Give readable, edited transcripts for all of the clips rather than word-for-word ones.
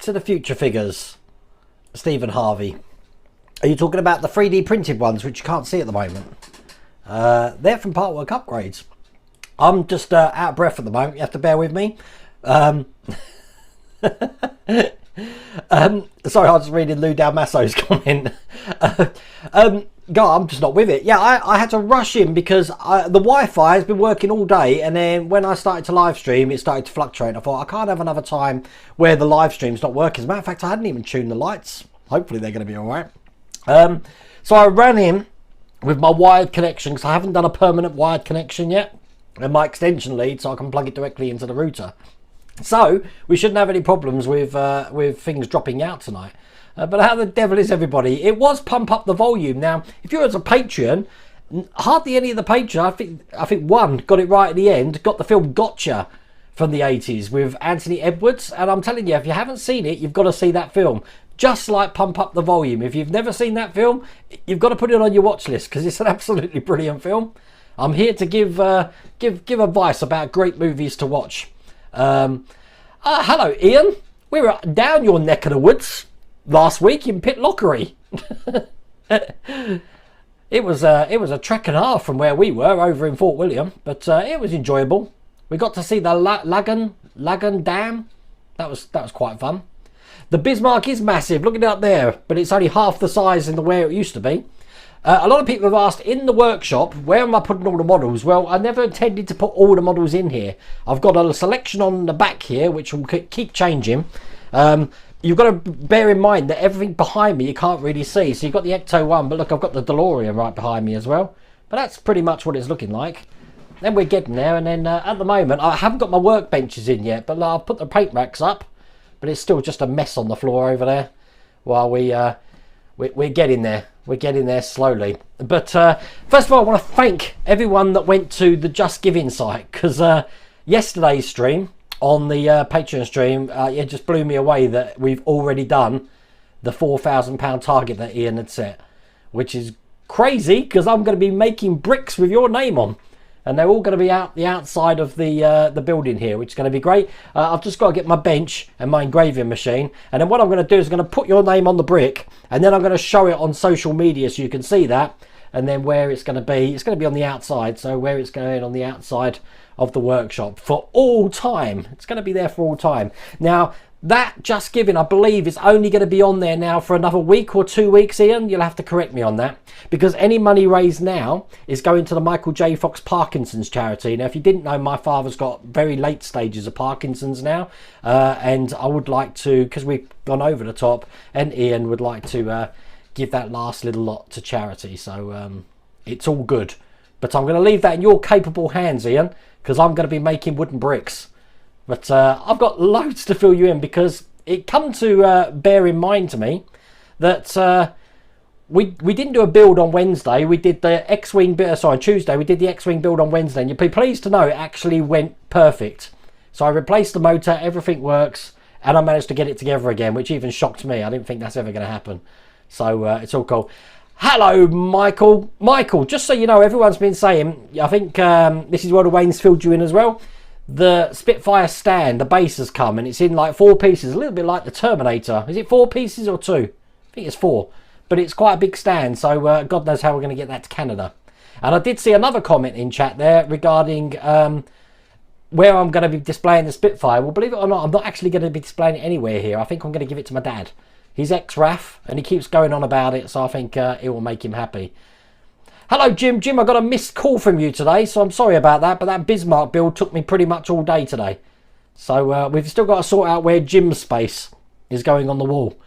to the Future figures, Stephen Harvey. Are you talking about the 3D printed ones, which you can't see at the moment? They're from Partwork Upgrades. I'm just out of breath at the moment. You have to bear with me. Sorry, I was reading Lou Dalmasso's comment. God, I'm just not with it. Yeah, I had to rush in because the Wi-Fi has been working all day, and then when I started to live stream, it started to fluctuate. I thought I can't have another time where the live stream's not working. As a matter of fact, I hadn't even tuned the lights. Hopefully they're going to be all right. So I ran in with my wired connection because I haven't done a permanent wired connection yet, and my extension lead, so I can plug it directly into the router. So we shouldn't have any problems with things dropping out tonight. But how the devil is everybody? It was Pump Up the Volume. Now, if you're as a Patreon, hardly any of the Patreon, I think one got it right at the end, got the film Gotcha from the 80s with Anthony Edwards. And I'm telling you, if you haven't seen it, you've got to see that film. just like Pump Up the Volume. If you've never seen that film, you've got to put it on your watch list because it's an absolutely brilliant film. I'm here to give advice about great movies to watch. Hello, Ian. We were down your neck of the woods last week in Pitlochry. It was a trek and a half from where we were over in Fort William, but it was enjoyable. We got to see the Lagan Dam. That was quite fun. The Bismarck is massive. Look at it up there, but it's only half the size in the way it used to be. A lot of people have asked in the workshop, where am I putting all the models? Well, I never intended to put all the models in here. I've got a selection on the back here, which will keep changing. You've got to bear in mind that everything behind me you can't really see. So you've got the Ecto 1, but look, I've got the DeLorean right behind me as well. But that's pretty much what it's looking like. Then we're getting there, and then at the moment, I haven't got my workbenches in yet, but I've put the paint racks up. But it's still just a mess on the floor over there while we're getting there. We're getting there slowly. But first of all, I want to thank everyone that went to the Just Giving site, because yesterday's stream on the Patreon stream, it just blew me away that we've already done the £4,000 target that Ian had set, which is crazy because I'm going to be making bricks with your name on. And they're all going to be out the outside of the building here, which is going to be great. I've just got to get my bench and my engraving machine. And then what I'm going to do is I'm going to put your name on the brick. And then I'm going to show it on social media so you can see that. And then where it's going to be on the outside. So where it's going on the outside of the workshop for all time. It's going to be there for all time. Now, that Just Giving, I believe, is only going to be on there now for another week or 2 weeks, Ian. You'll have to correct me on that. Because any money raised now is going to the Michael J. Fox Parkinson's charity. Now, if you didn't know, my father's got very late stages of Parkinson's now. And I would like to, because we've gone over the top, and Ian would like to give that last little lot to charity. So it's all good. But I'm going to leave that in your capable hands, Ian, because I'm going to be making wooden bricks. But I've got loads to fill you in because it come to bear in mind to me that we didn't do a build on Wednesday. We did the X-Wing bit, sorry, on Tuesday. We did the X-Wing build on Wednesday. And you'll be pleased to know it actually went perfect. So I replaced the motor, everything works, and I managed to get it together again, which even shocked me. I didn't think that's ever going to happen. So it's all cool. Hello, Michael. Michael, just so you know, everyone's been saying, I think this is where Wayne's filled you in as well. The Spitfire stand, the base has come, and it's in like 4 pieces, a little bit like the Terminator. Is it 4 pieces or 2? I think it's 4, but it's quite a big stand, so God knows how we're going to get that to Canada. And I did see another comment in chat there regarding where I'm going to be displaying the Spitfire. Well, believe it or not, I'm not actually going to be displaying it anywhere here. I think I'm going to give it to my dad. He's ex-RAF, and he keeps going on about it, so I think it will make him happy. Hello, Jim. Jim, I got a missed call from you today, so I'm sorry about that, but that Bismarck build took me pretty much all day today. So we've still got to sort out where Jim's space is going on the wall.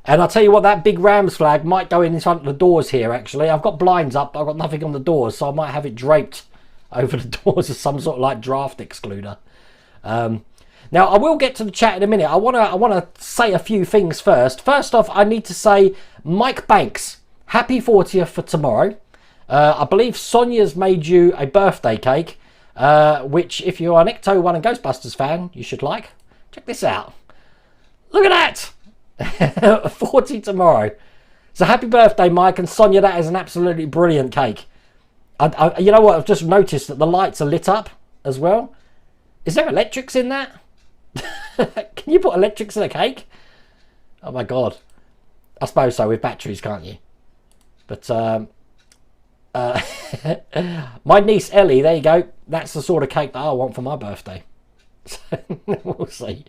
And I'll tell you what, that big Rams flag might go in front of the doors here, actually. I've got blinds up, but I've got nothing on the doors, so I might have it draped over the doors as some sort of like draft excluder. Now, I will get to the chat in a minute. I want to say a few things first. First off, I need to say, Mike Banks, happy 40th for tomorrow. I believe Sonia's made you a birthday cake, which if you're an Ecto 1 and Ghostbusters fan, you should like. Check this out. Look at that! 40 tomorrow. So happy birthday, Mike, and Sonia, that is an absolutely brilliant cake. You know what, I've just noticed that the lights are lit up as well. Is there electrics in that? Can you put electrics in a cake? Oh my God. I suppose so, with batteries, can't you? But my niece Ellie, there you go, that's the sort of cake that I want for my birthday. So we'll see.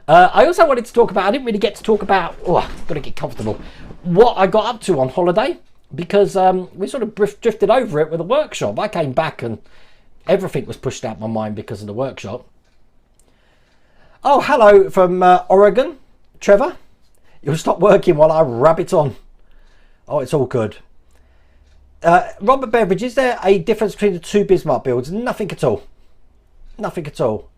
I also wanted to talk about, I didn't really get to talk about, I've got to get comfortable, what I got up to on holiday, because we sort of drifted over it with the workshop. I came back and everything was pushed out my mind because of the workshop. Oh, hello from Oregon, Trevor. You'll stop working while I rub it on. Oh, it's all good. Robert Beveridge, is there a difference between the 2 Bismarck builds? Nothing at all. Nothing at all.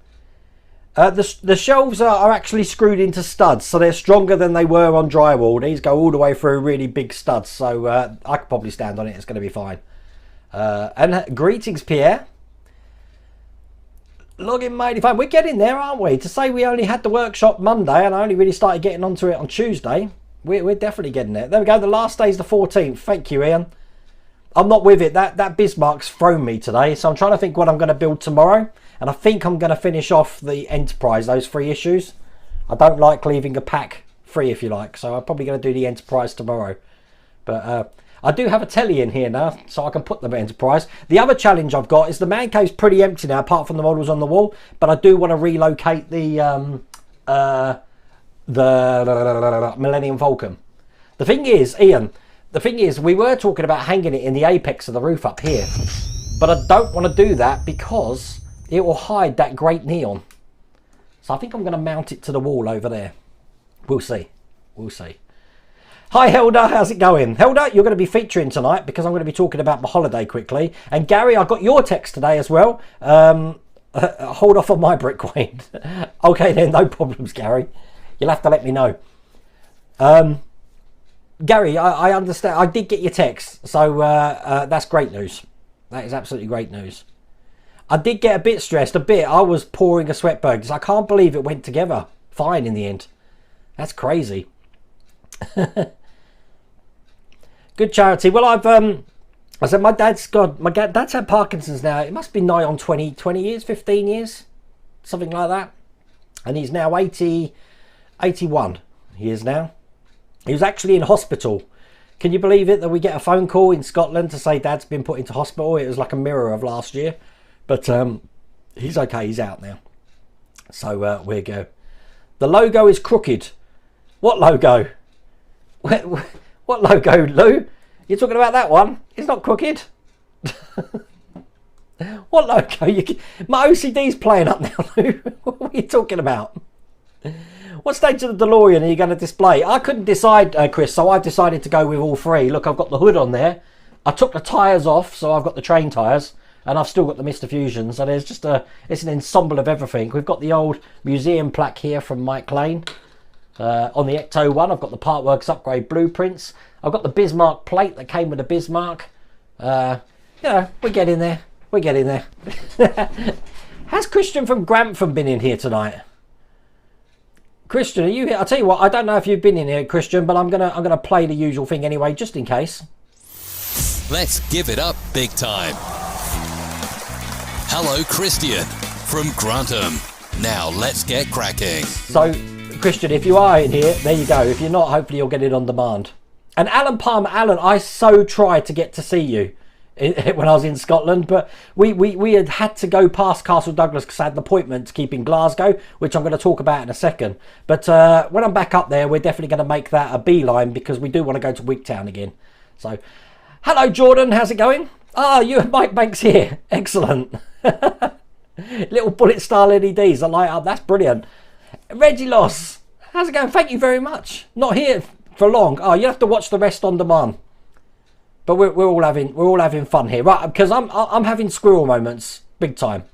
The shelves are actually screwed into studs, so they're stronger than they were on drywall. These go all the way through really big studs, so I could probably stand on it. It's going to be fine. And greetings, Pierre. Login mighty fine. We're getting there, aren't we? To say we only had the workshop Monday and I only really started getting onto it on Tuesday, We're definitely getting there. There we go. The last day's the 14th. Thank you, Ian. I'm not with it. That Bismarck's thrown me today. So I'm trying to think what I'm going to build tomorrow. And I think I'm going to finish off the Enterprise, those 3 issues. I don't like leaving a pack free, if you like. So I'm probably going to do the Enterprise tomorrow. But I do have a telly in here now, so I can put the Enterprise. The other challenge I've got is the man cave's pretty empty now, apart from the models on the wall. But I do want to relocate the Millennium Falcon. The thing is, Ian, we were talking about hanging it in the apex of the roof up here, but I don't want to do that because it will hide that great neon. So I think I'm going to mount it to the wall over there. We'll see. Hi Helder, how's it going? Helder, you're going to be featuring tonight because I'm going to be talking about my holiday quickly. And Gary, I got your text today as well. Hold off on my brick, Wayne. Okay then, no problems, Gary. You'll have to let me know. Gary, I understand. I did get your text, so that's great news. That is absolutely great news. I did get a bit stressed, I was pouring a sweat burger. I can't believe it went together fine in the end. That's crazy. Good charity. Well, I said my dad's had Parkinson's now. It must be nigh on 20 years, 15 years, something like that. And he's now 81. He is now. He was actually in hospital. Can you believe it that we get a phone call in Scotland to say Dad's been put into hospital? It was like a mirror of last year. But he's okay. He's out now. So we go. The logo is crooked. What logo? What logo, Lou? You're talking about that one? It's not crooked. What logo? My OCD's playing up now, Lou. What are you talking about? What stage of the DeLorean are you going to display? I couldn't decide, Chris, so I've decided to go with all 3. Look, I've got the hood on there. I took the tyres off, so I've got the train tyres. And I've still got the Mr. Fusion. So there's just it's an ensemble of everything. We've got the old museum plaque here from Mike Lane. On the Ecto one, I've got the Partworks upgrade blueprints. I've got the Bismarck plate that came with the Bismarck. We're getting there. We're getting there. Has Christian from Grantham been in here tonight? Christian, are you here? I'll tell you what, I don't know if you've been in here, Christian, but I'm gonna play the usual thing anyway, just in case. Let's give it up big time. Hello, Christian from Grantham. Now let's get cracking. So, Christian, if you are in here, there you go. If you're not, hopefully you'll get it on demand. And Alan Palmer, Alan, I so tried to get to see you when I was in Scotland, but we had to go past Castle Douglas because I had an appointment to keep in Glasgow, which I'm going to talk about in a second. But when I'm back up there, we're definitely going to make that a beeline because we do want to go to Wigtown again. So, hello, Jordan. How's it going? Ah, you and Mike Banks here. Excellent. Little bullet style LEDs that light up. That's brilliant. Reggie Loss, how's it going? Thank you very much. Not here for long. Oh, you have to watch the rest on demand. But we're all having fun here, right? Because I'm having squirrel moments big time.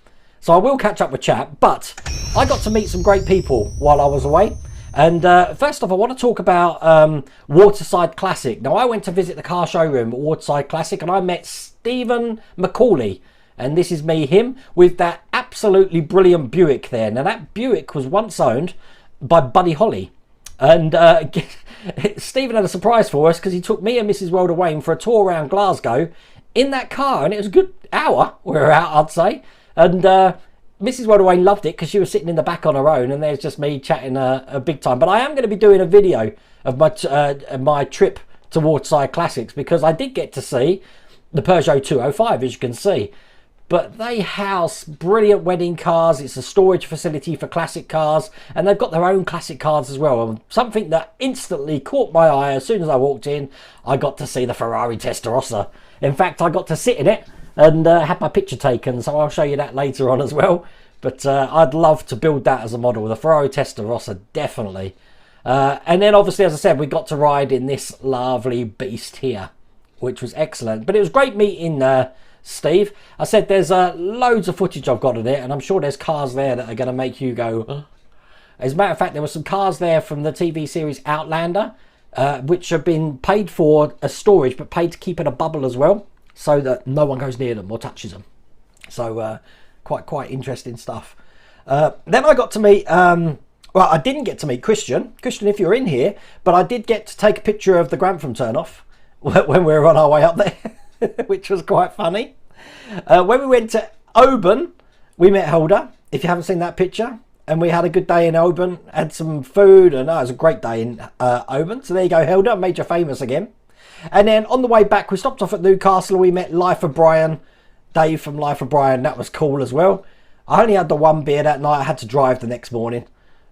So I will catch up with chat. But I got to meet some great people while I was away. And first off, I want to talk about Waterside Classic. Now, I went to visit the car showroom at Waterside Classic, and I met Stephen McCauley. And this is him, with that absolutely brilliant Buick there. Now, that Buick was once owned by Buddy Holly. And Stephen had a surprise for us because he took me and Mrs. Wilder Wayne for a tour around Glasgow in that car. And it was a good hour we were out, I'd say. And Mrs. Wilder Wayne loved it because she was sitting in the back on her own. And there's just me chatting a big time. But I am going to be doing a video of my trip to Waterside Classics because I did get to see the Peugeot 205, as you can see. But they house brilliant wedding cars. It's a storage facility for classic cars. And they've got their own classic cars as well. And something that instantly caught my eye as soon as I walked in, I got to see the Ferrari Testarossa. In fact, I got to sit in it and had my picture taken. So I'll show you that later on as well. But I'd love to build that as a model. The Ferrari Testarossa, definitely. And then obviously, as I said, we got to ride in this lovely beast here, which was excellent. But it was great meeting Steve. I said there's loads of footage I've got of it, and I'm sure there's cars there that are going to make you go. As a matter of fact, there were some cars there from the TV series Outlander, which have been paid for as storage, but paid to keep in a bubble as well, so that no one goes near them or touches them. So quite interesting stuff. Then I got to meet Well, I didn't get to meet Christian. Christian, if you're in here, but I did get to take a picture of the Grantham turnoff when we were on our way up there, which was quite funny. When we went to Oban, we met Helder, if you haven't seen that picture. And we had a good day in Oban, had some food, and it was a great day in Oban. So there you go, Helder, made you famous again. And then on the way back, we stopped off at Newcastle. We met Life of Brian, Dave from Life of Brian. That was cool as well. I only had the one beer that night. I had to drive the next morning.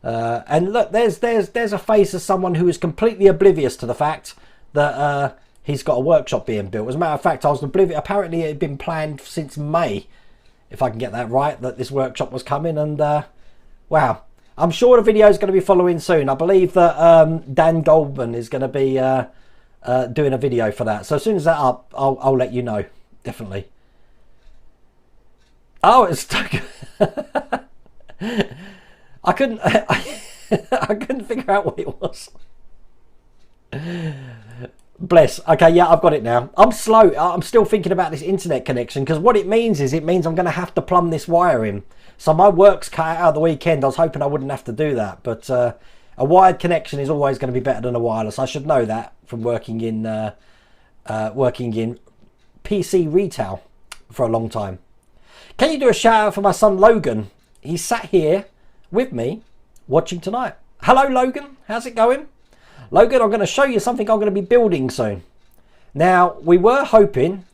And look, there's a face of someone who is completely oblivious to the fact that he's got a workshop being built. As a matter of fact, I was oblivious. Apparently, it had been planned since May, if I can get that right, that this workshop was coming. And wow, I'm sure the video is going to be following soon. I believe that Dan Goldman is going to be doing a video for that. So as soon as that's up, I'll let you know, definitely. Oh, it's I couldn't figure out what it was. Bless. Okay, yeah, I've got it now. I'm slow. I'm still thinking about this internet connection, because what it means is I'm going to have to plumb this wire in. So my work's cut out of the weekend. I was hoping I wouldn't have to do that, but a wired connection is always going to be better than a wireless. I should know that from working in PC retail for a long time. Can you do a shout out for my son Logan? He sat here with me watching tonight. Hello Logan, how's it going? Logan, I'm going to show you something I'm going to be building soon. Now, we were hoping,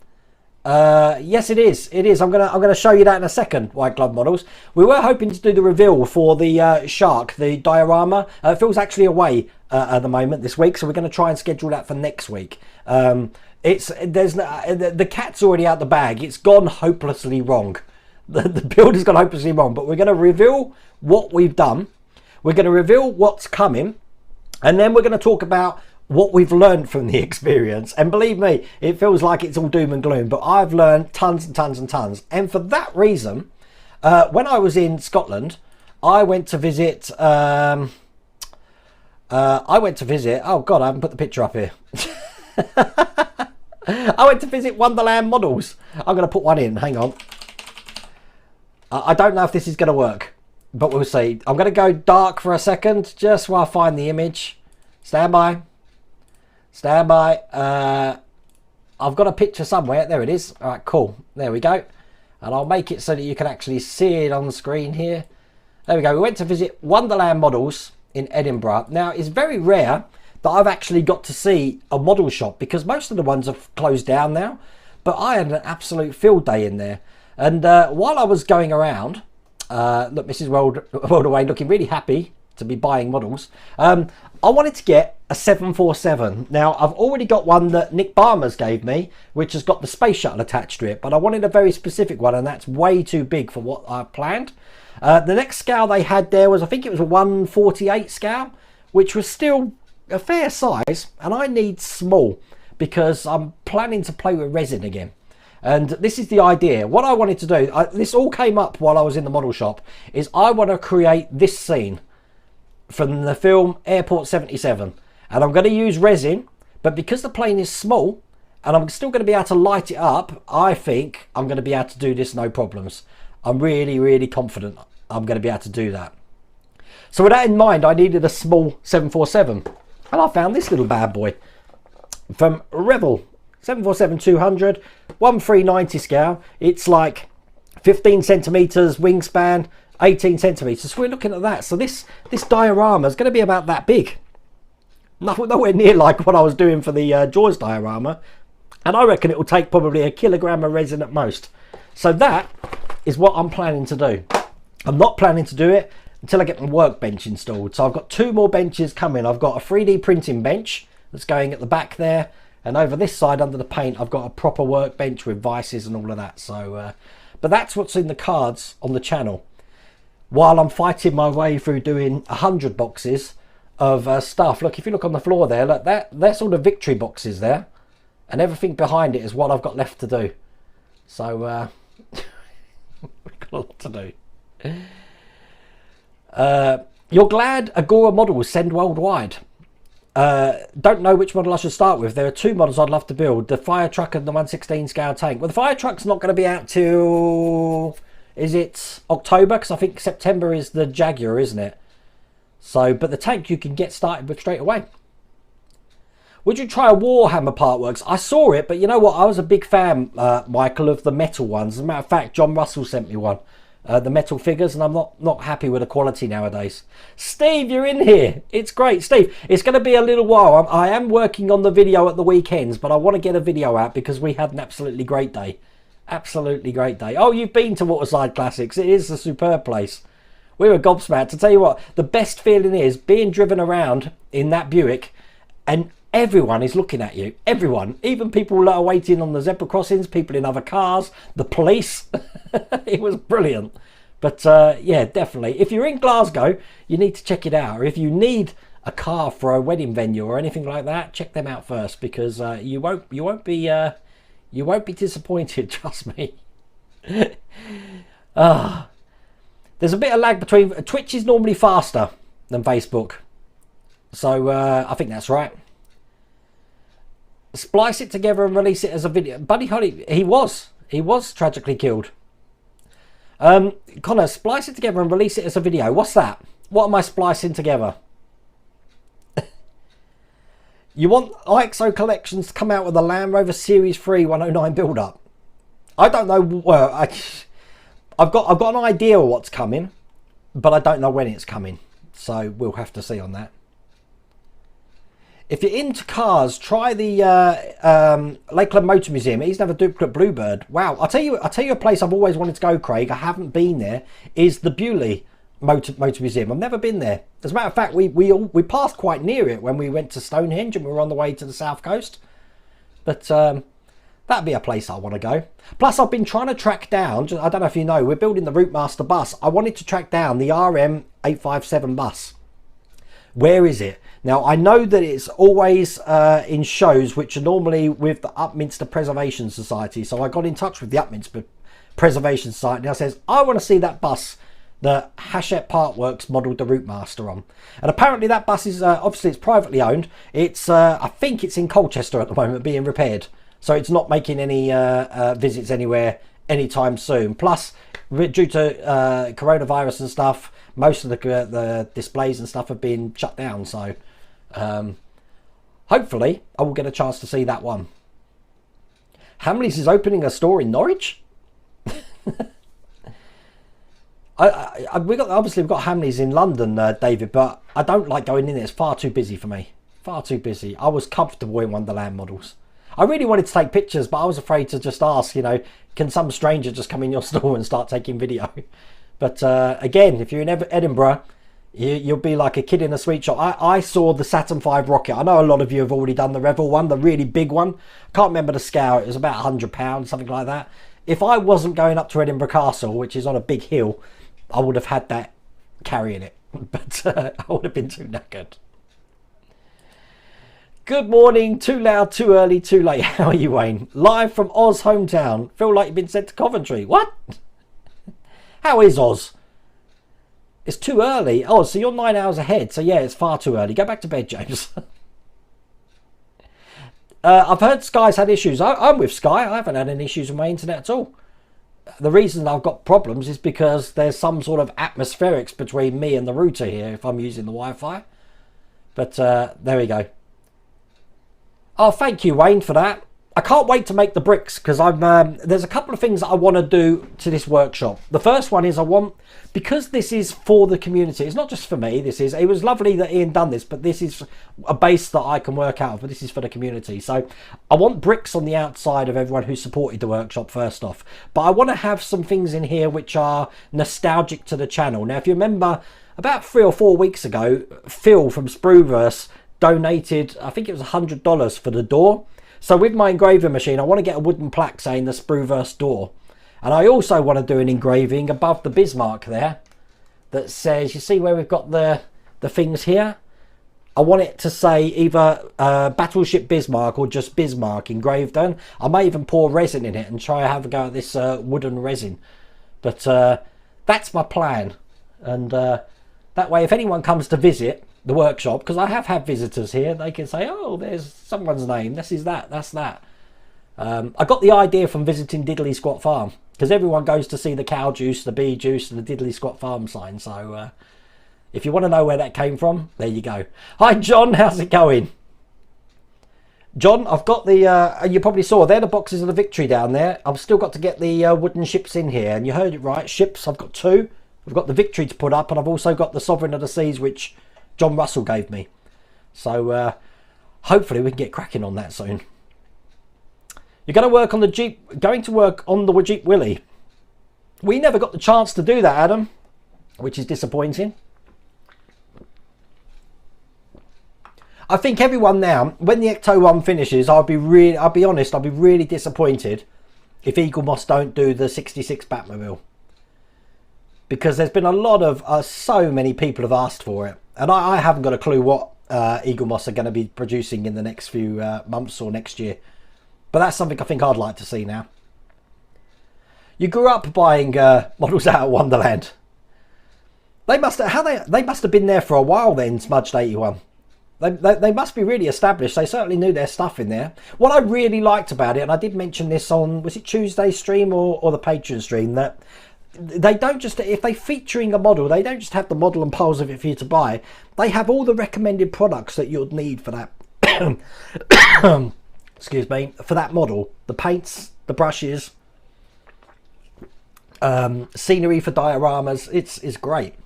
yes it is, I'm going to show you that in a second, White Glove Models. We were hoping to do the reveal for the shark, the diorama. Phil's actually away at the moment this week, so we're going to try and schedule that for next week. The cat's already out the bag. It's gone hopelessly wrong. The build has gone hopelessly wrong, but we're going to reveal what we've done. We're going to reveal what's coming, and then we're going to talk about what we've learned from the experience. And believe me, it feels like it's all doom and gloom, but I've learned tons and tons and tons. And for that reason, when I was in Scotland, I went to visit. Oh God, I haven't put the picture up here. I went to visit Wonderland Models. I'm going to put one in. Hang on. I don't know if this is going to work, but we'll see. I'm going to go dark for a second, just while I find the image. Stand by. Stand by. I've got a picture somewhere. There it is. All right, cool. There we go. And I'll make it so that you can actually see it on the screen here. There we go. We went to visit Wonderland Models in Edinburgh. Now, it's very rare that I've actually got to see a model shop, because most of the ones have closed down now. But I had an absolute field day in there. And while I was going around, look, Mrs. Worldaway looking really happy to be buying models. I wanted to get a 747. Now, I've already got one that Nick Barmers gave me, which has got the space shuttle attached to it. But I wanted a very specific one, and that's way too big for what I planned. The next scale they had there was, I think it was a 148 scale, which was still a fair size. And I need small, because I'm planning to play with resin again. And this is the idea. What I wanted to do, this all came up while I was in the model shop, is I want to create this scene from the film Airport 77. And I'm going to use resin, but because the plane is small and I'm still going to be able to light it up, I think I'm going to be able to do this no problems. I'm really, really confident I'm going to be able to do that. So with that in mind, I needed a small 747. And I found this little bad boy from Rebel. 747-200, 1390 scale. It's like 15 centimeters wingspan, 18 centimeters. So we're looking at that. So this diorama is going to be about that big. Nowhere near like what I was doing for the Jaws diorama. And I reckon it will take probably a kilogram of resin at most. So that is what I'm planning to do. I'm not planning to do it until I get my workbench installed. So I've got 2 more benches coming. I've got a 3D printing bench that's going at the back there. And over this side under the paint, I've got a proper workbench with vices and all of that. So, but that's what's in the cards on the channel. While I'm fighting my way through doing 100 boxes of stuff. Look, if you look on the floor there, look, that's all the victory boxes there. And everything behind it is what I've got left to do. So, we've got a lot to do. You're glad Agora models send worldwide. Don't know which model I should start with. There are 2 models I'd love to build, the fire truck and the 116 scale tank. Well, the fire truck's not going to be out till, is it October? Because I think September is the Jaguar, isn't it? So, but the tank you can get started with straight away. Would you try a Warhammer Partworks? I saw it, but you know what? I was a big fan, Michael, of the metal ones. As a matter of fact, John Russell sent me one. The metal figures, and I'm not happy with the quality nowadays. Steve, you're in here. It's great. Steve, it's going to be a little while. I am working on the video at the weekends, but I want to get a video out because we had an absolutely great day. Absolutely great day. Oh, you've been to Waterside Classics. It is a superb place. We were gobsmacked. To tell you what, the best feeling is being driven around in that Buick and everyone is looking at you. Everyone. Even people that are waiting on the zebra crossings, people in other cars, the police. It was brilliant. But yeah, definitely. If you're in Glasgow, you need to check it out. Or if you need a car for a wedding venue or anything like that, check them out first, because you won't be disappointed, trust me. There's a bit of lag between. Twitch is normally faster than Facebook, so I think that's right. Splice it together and release it as a video. Buddy Holly, he was tragically killed. Connor, splice it together and release it as a video. What's that? What am I splicing together? You want IXO Collections to come out with a Land Rover Series 3 109 build-up? I don't know. Well, I've got an idea of what's coming, but I don't know when it's coming. So we'll have to see on that. If you're into cars, try the Lakeland Motor Museum. It used to have a duplicate Bluebird. Wow, I'll tell you a place I've always wanted to go, Craig. I haven't been there. Is the Bewley Motor Museum. I've never been there. As a matter of fact, we passed quite near it when we went to Stonehenge and we were on the way to the south coast. But that'd be a place I want to go. Plus, I've been trying to track down. I don't know if you know, we're building the Routemaster bus. I wanted to track down the RM857 bus. Where is it? Now, I know that it's always in shows which are normally with the Upminster Preservation Society. So I got in touch with the Upminster Preservation Society and I says, I want to see that bus that Hachette Partworks modelled the Routemaster on. And apparently that bus is, obviously it's privately owned. It's, I think it's in Colchester at the moment being repaired. So it's not making any visits anywhere anytime soon. Plus, due to coronavirus and stuff, most of the displays and stuff have been shut down. So hopefully I will get a chance to see that one. Hamleys is opening a store in Norwich. We've got Hamleys in London, David, but I don't like going in there. It's far too busy for me. Far too busy. I was comfortable in Wonderland models. I really wanted to take pictures, but I was afraid to just ask, you know, can some stranger just come in your store and start taking video? But again, if you're in Edinburgh, you'll be like a kid in a sweet shop. I saw the Saturn V rocket. I know a lot of you have already done the Revel one, the really big one. Can't remember the scale. It was about £100, something like that. If I wasn't going up to Edinburgh Castle, which is on a big hill, I would have had that carrying it. But I would have been too knackered. Good morning. Too loud, too early, too late. How are you, Wayne? Live from Oz hometown. Feel like you've been sent to Coventry. What? How is Oz? It's too early. Oh, so you're 9 hours ahead. So yeah, it's far too early. Go back to bed, James. I've heard Sky's had issues. I'm with Sky. I haven't had any issues with my internet at all. The reason I've got problems is because there's some sort of atmospherics between me and the router here if I'm using the Wi-Fi. But there we go. Oh, thank you, Wayne, for that. I can't wait to make the bricks because there's a couple of things that I want to do to this workshop. The first one is because this is for the community. It's not just for me. It was lovely that Ian done this, but this is a base that I can work out of, but this is for the community. So I want bricks on the outside of everyone who supported the workshop first off. But I want to have some things in here which are nostalgic to the channel. Now, if you remember, about 3 or 4 weeks ago, Phil from Spruverse donated, I think it was $100 for the door. So with my engraving machine, I want to get a wooden plaque saying the Spruverse door. And I also want to do an engraving above the Bismarck there that says, you see where we've got the things here? I want it to say either Battleship Bismarck or just Bismarck engraved on. I may even pour resin in it and try have a go at this wooden resin. But that's my plan. And that way, if anyone comes to visit the workshop, because I have had visitors here, they can say, oh, there's someone's name, this is that, that's that. I got the idea from visiting Diddley Squat Farm, because everyone goes to see the cow juice, the bee juice and the Diddley Squat Farm sign. So If you want to know where that came from, there you go. Hi, John. How's it going? John, I've got the, you probably saw, they're the boxes of the Victory down there. I've still got to get the wooden ships in here. And you heard it right, ships, I've got 2. I've got the Victory to put up, and I've also got the Sovereign of the Seas, which John Russell gave me. So hopefully we can get cracking on that soon. You're going to work on the Jeep, going to work on the Jeep Willy. We never got the chance to do that, Adam, which is disappointing. I think everyone now, when the Ecto 1 finishes, I'll be honest, I'll be really disappointed if Eagle Moss don't do the 66 Batmobile. Because there's been a lot of, so many people have asked for it. And I haven't got a clue what Eagle Moss are going to be producing in the next few months or next year. But that's something I think I'd like to see now. You grew up buying models out of Wonderland. They must have been there for a while then, Smudged 81. They must be really established. They certainly knew their stuff in there. What I really liked about it, and I did mention this on, was it Tuesday's stream or the Patreon stream, that they don't just, if they're featuring a model, they don't just have the model and piles of it for you to buy. They have all the recommended products that you'd need for that. Excuse me, for that model. The paints, the brushes, scenery for dioramas. It's great.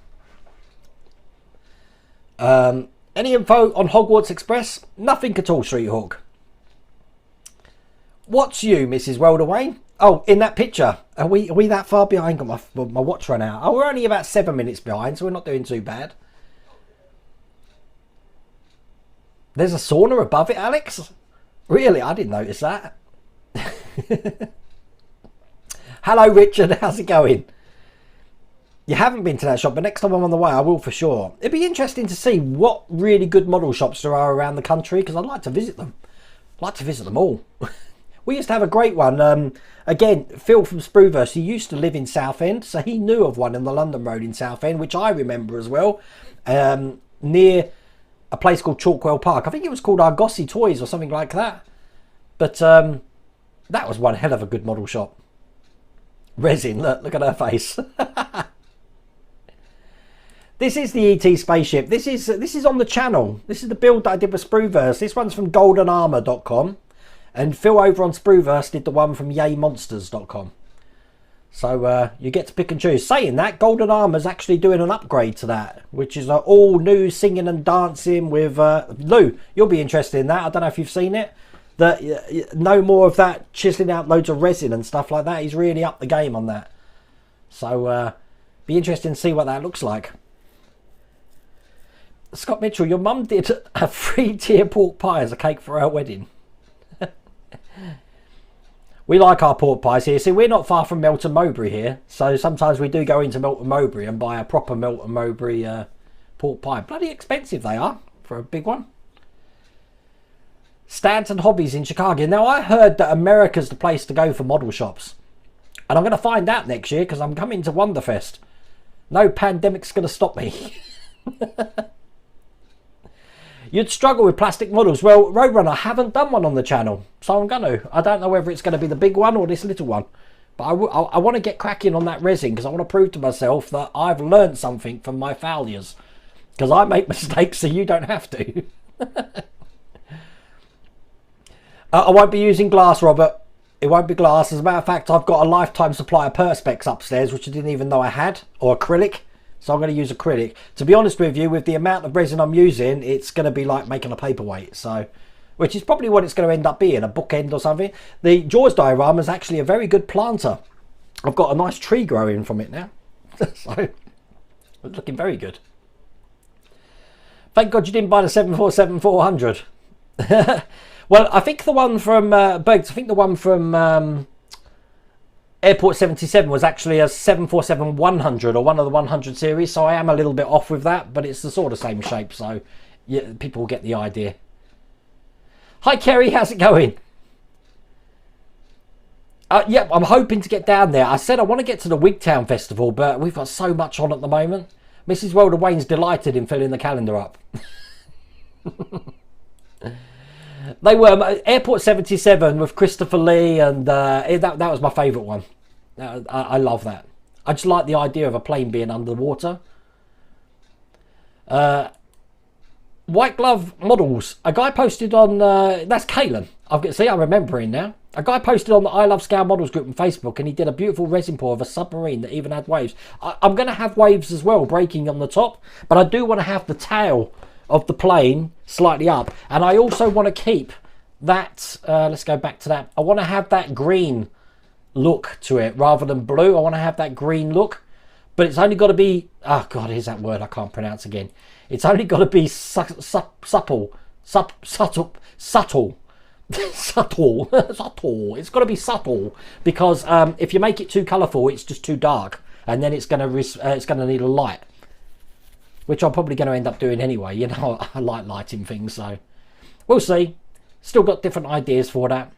Any info on Hogwarts Express? Nothing at all, Streethawk. What's you, Mrs. Welderwayne? Oh, in that picture. Are we that far behind? Got my watch run out. Oh, we're only about 7 minutes behind, so we're not doing too bad. There's a sauna above it, Alex? Really? I didn't notice that. Hello, Richard. How's it going? You haven't been to that shop, but next time I'm on the way, I will for sure. It'd be interesting to see what really good model shops there are around the country, because I'd like to visit them. I'd like to visit them all. We used to have a great one. Again, Phil from Spruverse, he used to live in Southend, so he knew of one in the London Road in Southend, which I remember as well, near a place called Chalkwell Park. I think it was called Argosy Toys or something like that. But that was one hell of a good model shop. Resin, look at her face. This is the ET spaceship. This is on the channel. This is the build that I did with Spruverse. This one's from goldenarmor.com. And Phil over on Spruverse did the one from yaymonsters.com. So you get to pick and choose. Saying that, Golden Armor's actually doing an upgrade to that, which is all new singing and dancing with Lou. You'll be interested in that. I don't know if you've seen it. No more of that chiseling out loads of resin and stuff like that. He's really upped the game on that. So be interesting to see what that looks like. Scott Mitchell, your mum did a 3-tier pork pie as a cake for her wedding. We like our pork pies here. See, we're not far from Melton Mowbray here, so sometimes we do go into Melton Mowbray and buy a proper Melton Mowbray pork pie. Bloody expensive they are for a big one. Stanton Hobbies in Chicago. Now, I heard that America's the place to go for model shops, and I'm going to find out next year because I'm coming to Wonderfest. No pandemic's going to stop me. You'd struggle with plastic models. Well, Roadrunner, I haven't done one on the channel, so I'm going to. I don't know whether it's going to be the big one or this little one. But I want to get cracking on that resin because I want to prove to myself that I've learned something from my failures. Because I make mistakes so you don't have to. I won't be using glass, Robert. It won't be glass. As a matter of fact, I've got a lifetime supply of Perspex upstairs, which I didn't even know I had. Or acrylic. So I'm going to use acrylic. To be honest with you, with the amount of resin I'm using, it's going to be like making a paperweight. So, which is probably what it's going to end up being, a bookend or something. The Jaws diorama is actually a very good planter. I've got a nice tree growing from it now. So, it's looking very good. Thank God you didn't buy the 747-400. Well, I think the one from Bergs, I think the one from Airport 77 was actually a 747-100 or one of the 100 series, so I am a little bit off with that, but it's the sort of same shape, so yeah, people will get the idea. Hi Kerry, how's it going? Yeah, I'm hoping to get down there. I said I want to get to the Wigtown Festival, but we've got so much on at the moment. Mrs. Welder Wayne's delighted in filling the calendar up. They were Airport 77 with Christopher Lee, and that was my favourite one. I love that. I just like the idea of a plane being underwater. White glove models. A guy posted on that's Kalen. I'm remembering now. A guy posted on the I Love Scale Models group on Facebook, and he did a beautiful resin pour of a submarine that even had waves. I'm going to have waves as well, breaking on the top, but I do want to have the tail of the plane slightly up, and I also want to keep that. Let's go back to that. I want to have that green look to it rather than blue. I want to have that green look, but it's only got to be. Oh God, here's that word I can't pronounce again. It's only got to be subtle, subtle. Subtle. It's got to be subtle, because if you make it too colourful, it's just too dark, and then it's going to need a light, which I'm probably going to end up doing anyway. You know, I like lighting things, so we'll see. Still got different ideas for that.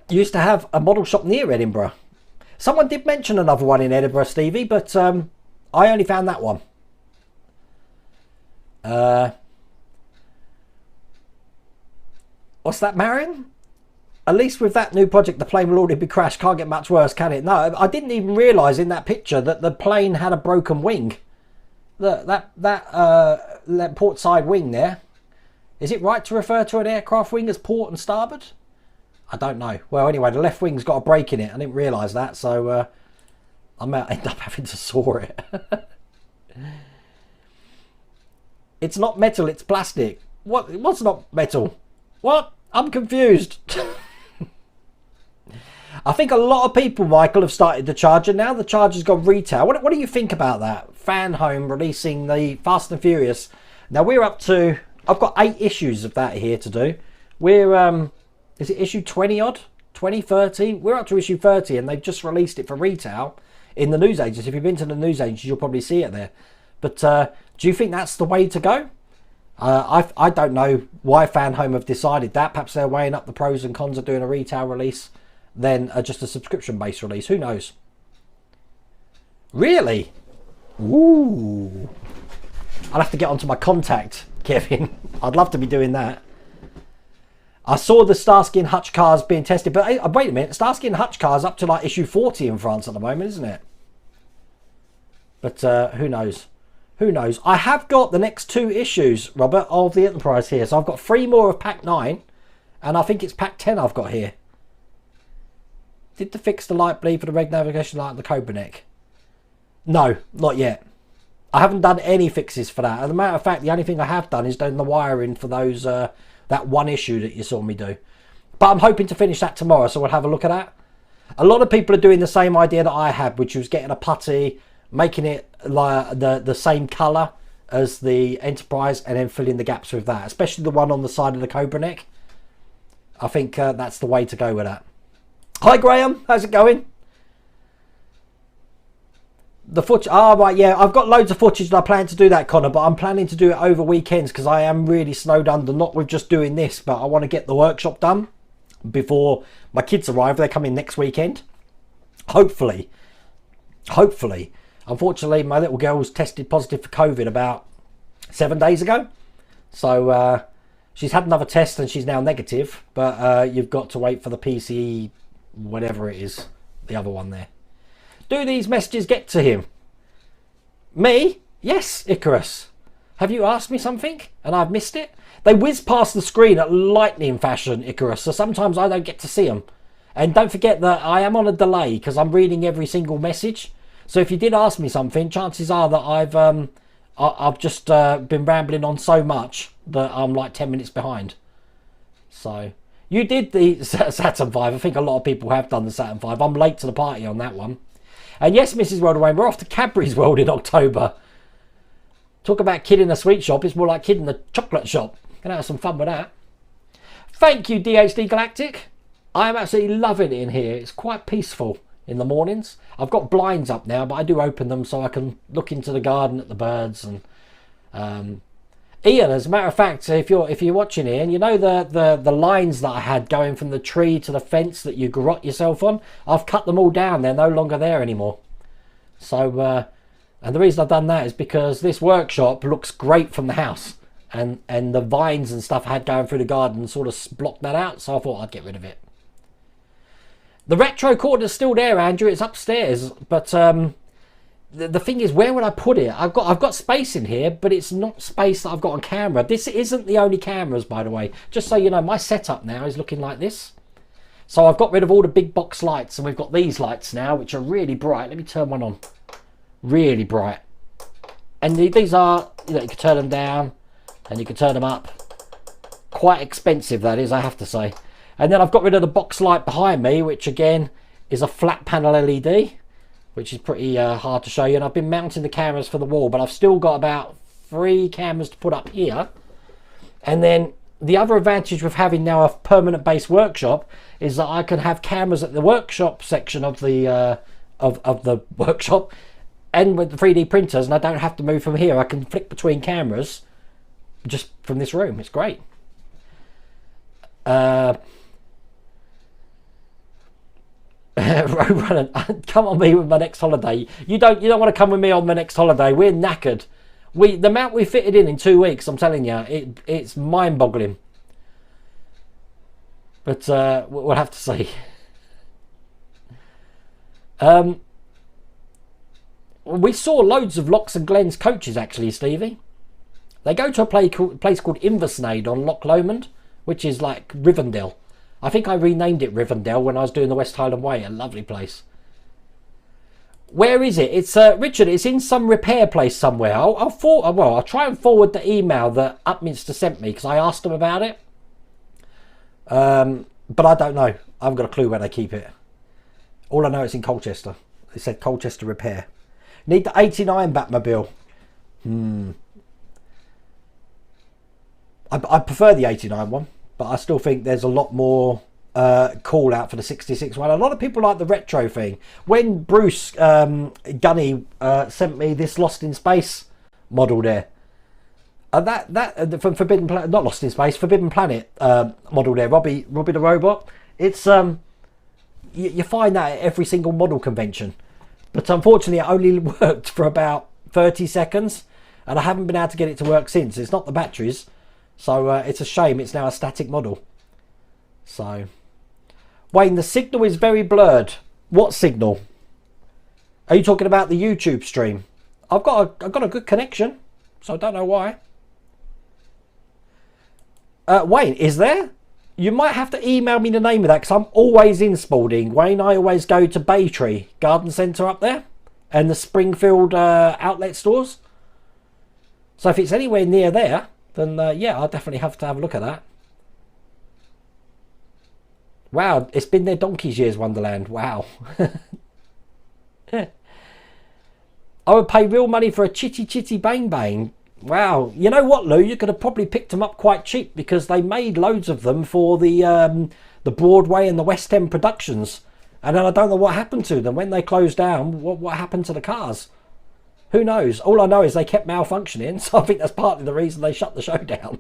Used to have a model shop near Edinburgh. Someone did mention another one in Edinburgh, Stevie, but I only found that one. What's that, Marion? At least with that new project, the plane will already be crashed. Can't get much worse, can it? No, I didn't even realise in that picture that the plane had a broken wing. That port side wing there. Is it right to refer to an aircraft wing as port and starboard? I don't know. Well, anyway, the left wing's got a break in it. I didn't realise that, so I might end up having to saw it. It's not metal, it's plastic. What's not metal? What? I'm confused. I think a lot of people, Michael, have started the Charger now. The Charger's gone retail. What do you think about that? Fan Home releasing the Fast and Furious. Now we're up to... I've got 8 issues of that here to do. We're... is it issue 20 odd? 20, 30? We're up to issue 30, and they've just released it for retail in the newsagents. If you've been to the newsagents, you'll probably see it there. But do you think that's the way to go? I don't know why Fan Home have decided that. Perhaps they're weighing up the pros and cons of doing a retail release than just a subscription-based release. Who knows? Really? Ooh. I'll have to get onto my contact, Kevin. I'd love to be doing that. I saw the Starsky and Hutch cars being tested, but wait a minute. Starsky and Hutch cars up to like issue 40 in France at the moment, isn't it? But who knows? Who knows? I have got the next 2 issues, Robert, of the Enterprise here. So I've got 3 more of Pack 9, and I think it's Pack 10 I've got here. Did they fix the light bleed for the red navigation light on the Cobra neck? No, not yet. I haven't done any fixes for that. As a matter of fact, the only thing I have done is done the wiring for those that one issue that you saw me do. But I'm hoping to finish that tomorrow, so we'll have a look at that. A lot of people are doing the same idea that I had, which was getting a putty, making it like the same colour as the Enterprise, and then filling the gaps with that, especially the one on the side of the Cobra neck. I think that's the way to go with that. Hi Graham, how's it going? The footage, right, yeah, I've got loads of footage and I plan to do that, Connor, but I'm planning to do it over weekends because I am really snowed under, not with just doing this, but I want to get the workshop done before my kids arrive. They come in next weekend. Hopefully. Unfortunately, my little girl's tested positive for COVID about 7 days ago. So she's had another test and she's now negative, but you've got to wait for the PCE, whatever it is, the other one there. Do these messages get to him? Me? Yes, Icarus. Have you asked me something and I've missed it? They whiz past the screen at lightning fashion, Icarus, so sometimes I don't get to see them. And don't forget that I am on a delay because I'm reading every single message. So if you did ask me something, chances are that I've just been rambling on so much that I'm like 10 minutes behind. So you did the Saturn 5. I think a lot of people have done the Saturn 5. I'm late to the party on that one. And yes, Mrs. Worldaway, we're off to Cadbury's World in October. Talk about kid in a sweet shop. It's more like kid in a chocolate shop. Gonna have some fun with that. Thank you, DHD Galactic. I am absolutely loving it in here. It's quite peaceful in the mornings. I've got blinds up now, but I do open them so I can look into the garden at the birds. And Ian, as a matter of fact, if you're watching Ian, you know the lines that I had going from the tree to the fence that you garrot yourself on. I've cut them all down. They're no longer there anymore. So, and the reason I've done that is because this workshop looks great from the house, and the vines and stuff I had going through the garden sort of blocked that out. So I thought I'd get rid of it. The retro corner's still there, Andrew. It's upstairs, but the thing is, where would I put it? I've got space in here, but it's not space that I've got on camera. This isn't the only cameras, by the way. Just so you know, my setup now is looking like this. So I've got rid of all the big box lights, and we've got these lights now, which are really bright. Let me turn one on. Really bright. And these are, you know, you can turn them down, and you can turn them up. Quite expensive, that is, I have to say. And then I've got rid of the box light behind me, which again is a flat panel LED, which is pretty hard to show you. And I've been mounting the cameras for the wall, but I've still got about 3 cameras to put up here. And then the other advantage with having now a permanent base workshop is that I can have cameras at the workshop section of the workshop, and with the 3D printers, and I don't have to move from here. I can flick between cameras just from this room. It's great. Roadrunner, come on me with my next holiday. You don't want to come with me on my next holiday. We're knackered. The amount we fitted in 2 weeks, I'm telling you, it's mind-boggling. But we'll have to see. We saw loads of Locks and Glens coaches, actually, Stevie. They go to a place called Inversnaid on Loch Lomond, which is like Rivendell. I think I renamed it Rivendell when I was doing the West Highland Way. A lovely place. Where is it? It's Richard. It's in some repair place somewhere. I'll try and forward the email that Upminster sent me, because I asked them about it. But I don't know. I haven't got a clue where they keep it. All I know is in Colchester. It said Colchester Repair. Need the 89 Batmobile. I prefer the 89 one, but I still think there's a lot more call out for the 66 one. A lot of people like the retro thing. When Bruce Gunny sent me this Lost in Space model there, that from Forbidden Planet, not Lost in Space, Forbidden Planet model there, Robbie the Robot. It's you find that at every single model convention, but unfortunately it only worked for about 30 seconds, and I haven't been able to get it to work since. It's not the batteries, so it's a shame. It's now a static model. So, Wayne, the signal is very blurred. What signal? Are you talking about the YouTube stream? I've got a good connection, so I don't know why. Wayne, is there? You might have to email me the name of that, because I'm always in Spalding. Wayne, I always go to Baytree Garden Centre up there, and the Springfield outlet stores. So if it's anywhere near there, then yeah, I'll definitely have to have a look at that. Wow, it's been their donkey's years, Wonderland. Wow. I would pay real money for a Chitty Chitty Bang Bang. Wow. You know what, Lou? You could have probably picked them up quite cheap, because they made loads of them for the Broadway and the West End productions. And then I don't know what happened to them. When they closed down, what happened to the cars? Who knows? All I know is they kept malfunctioning, so I think that's partly the reason they shut the show down.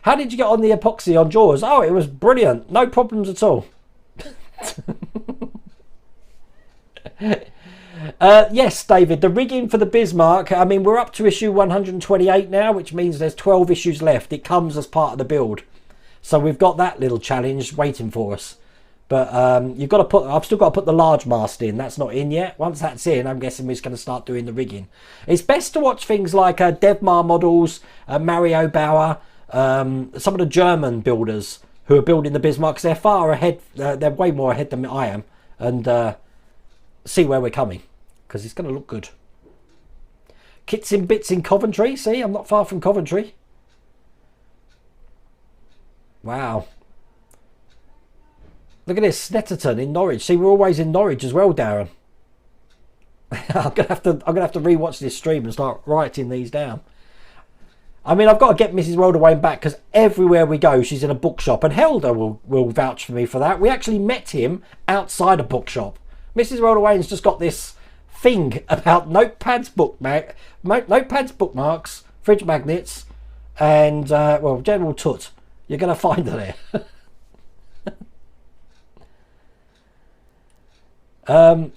How did you get on the epoxy on Jaws? Oh, it was brilliant. No problems at all. Yes, David, the rigging for the Bismarck, I mean, we're up to issue 128 now, which means there's 12 issues left. It comes as part of the build. So we've got that little challenge waiting for us. But you've got to I've still got to put the large mast in. That's not in yet. Once that's in, I'm guessing we're just going to start doing the rigging. It's best to watch things like Devmar Models, Mario Bauer, some of the German builders who are building the Bismarck, because they're far ahead. They're way more ahead than I am. And see where we're coming, because it's going to look good. Kits in Bits in Coventry. See, I'm not far from Coventry. Wow. Look at this, Snetterton in Norwich. See, we're always in Norwich as well, Darren. I'm gonna have to rewatch this stream and start writing these down. I mean, I've got to get Mrs. Rolderwayne back, because everywhere we go, she's in a bookshop, and Helder will vouch for me for that. We actually met him outside a bookshop. Mrs. Rolderwayne's just got this thing about notepads, bookmarks, fridge magnets, and well, general tut. You're gonna find her there. The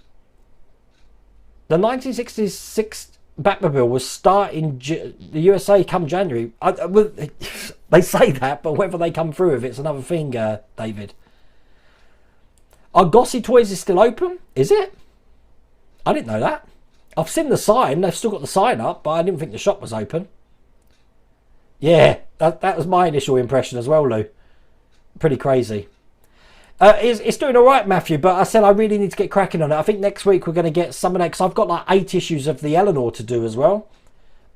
1966 Batmobile was start in the USA come January. They say that, but whether they come through with it's another thing, David. Are Gossy Toys is still open? Is it? I didn't know that. I've seen the sign. They've still got the sign up, but I didn't think the shop was open. Yeah, that was my initial impression as well, Lou. Pretty crazy. It's doing all right, Matthew, but I said I really need to get cracking on it. I think next week we're going to get some of that, because I've got like 8 issues of the Eleanor to do as well.